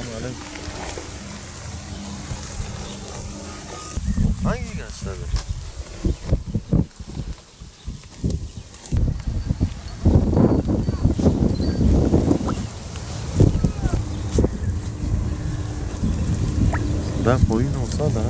Selamünaleyküm. Hangi gençlerdir? Ben koyun olsa da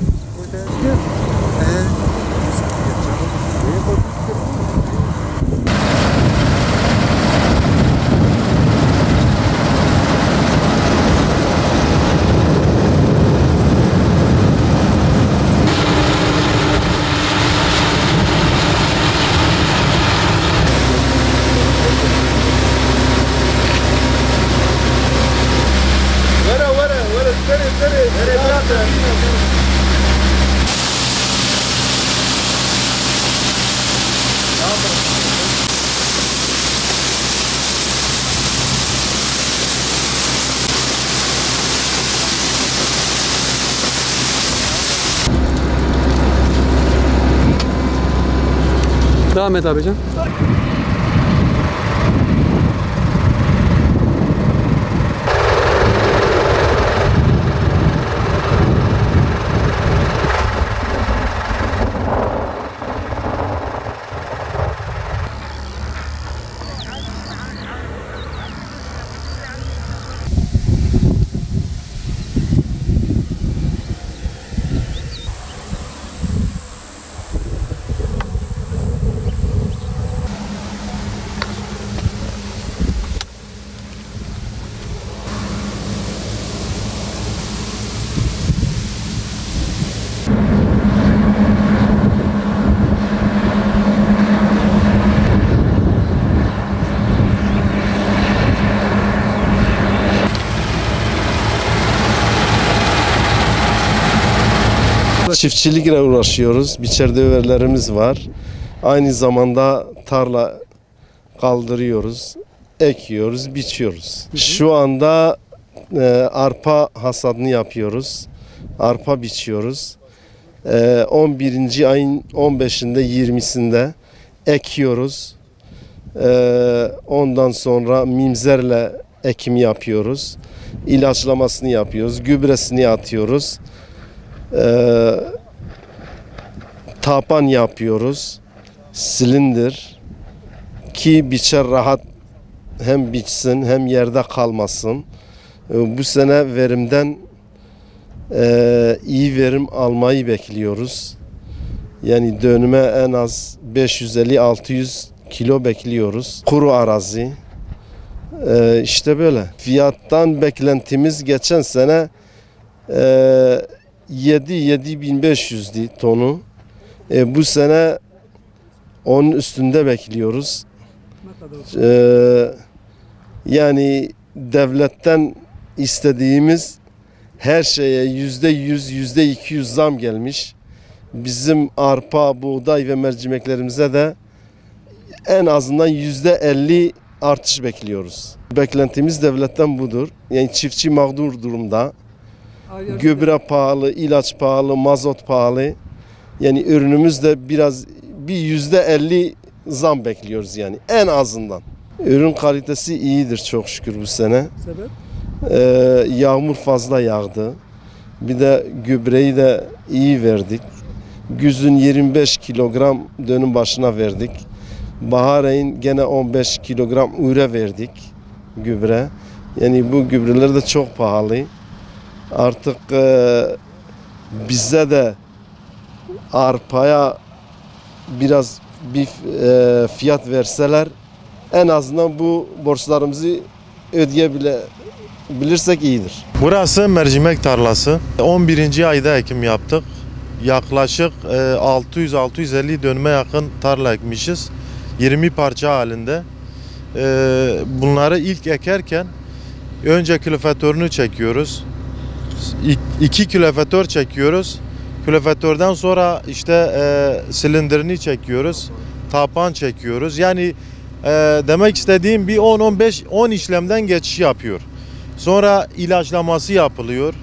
Devam et abicim. Çiftçilikle uğraşıyoruz. Biçer döverlerimiz var. Aynı zamanda tarla kaldırıyoruz, ekiyoruz, biçiyoruz. Şu anda arpa hasadını yapıyoruz. Arpa biçiyoruz. 11. ayın 15'inde 20'sinde ekiyoruz. Ondan sonra mimzerle ekim yapıyoruz. İlaçlamasını yapıyoruz, gübresini atıyoruz. Tapan yapıyoruz, silindir ki biçer rahat hem biçsin hem yerde kalmasın. Bu sene verimden iyi verim almayı bekliyoruz. Yani dönüme en az 550-600 kilo bekliyoruz. Kuru arazi. İşte böyle. Fiyattan beklentimiz geçen sene 7.500'di tonu. Bu sene onun üstünde bekliyoruz. Yani devletten istediğimiz her şeye %100, %200 zam gelmiş. Bizim arpa, buğday ve mercimeklerimize de en azından %50 artış bekliyoruz. Beklentimiz devletten budur. Yani çiftçi mağdur durumda. Gübre pahalı, ilaç pahalı, mazot pahalı. Yani ürünümüz de biraz bir %50 zam bekliyoruz yani en azından. Ürün kalitesi iyidir çok şükür bu sene. Sebep? Yağmur fazla yağdı. Bir de gübreyi de iyi verdik. Güzün 25 kilogram dönüm başına verdik. Baharayın gene 15 kilogram üre verdik gübre. Yani bu gübreler de çok pahalı. Artık bize de arpaya biraz bir fiyat verseler en azından bu borçlarımızı ödeyebilirsek iyidir. Burası mercimek tarlası. 11. ayda ekim yaptık. Yaklaşık 600-650 dönüme yakın tarla ekmişiz. 20 parça halinde. Bunları ilk ekerken önce külfatörünü çekiyoruz. 2 külfatör çekiyoruz. Külfatörden sonra işte silindirini çekiyoruz. Tapan çekiyoruz. Yani demek istediğim bir 10 işlemden geçiş yapıyor. Sonra ilaçlaması yapılıyor.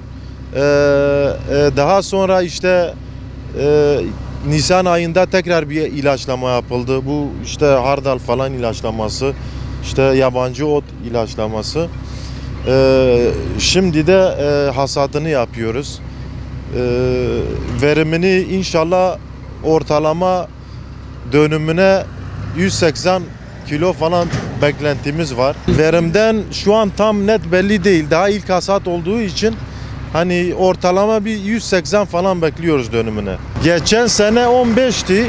Daha sonra işte Nisan ayında tekrar bir ilaçlama yapıldı. Bu işte hardal falan ilaçlaması, işte yabancı ot ilaçlaması. Şimdi de hasadını yapıyoruz. Verimini inşallah ortalama dönümüne 180 kilo falan beklentimiz var. Verimden şu an tam net belli değil. Daha ilk hasat olduğu için hani ortalama bir 180 falan bekliyoruz dönümüne. Geçen sene 15'ti.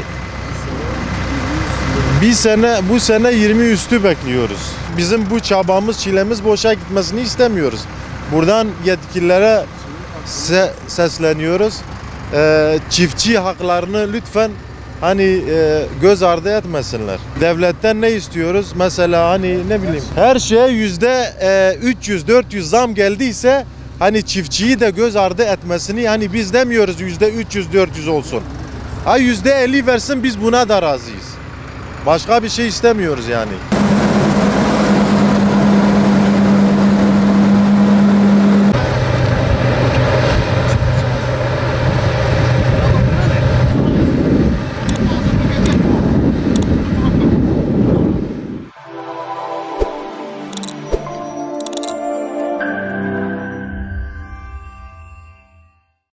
Bu sene 20 üstü bekliyoruz. Bizim bu çabamız, çilemiz boşa gitmesini istemiyoruz. Buradan yetkililere sesleniyoruz. Çiftçi haklarını lütfen hani göz ardı etmesinler. Devletten ne istiyoruz? Mesela hani ne bileyim her şeye %300-400 zam geldiyse hani çiftçiyi de göz ardı etmesini, hani biz demiyoruz %300-400 olsun. %50 versin, biz buna da razıyız. Başka bir şey istemiyoruz yani.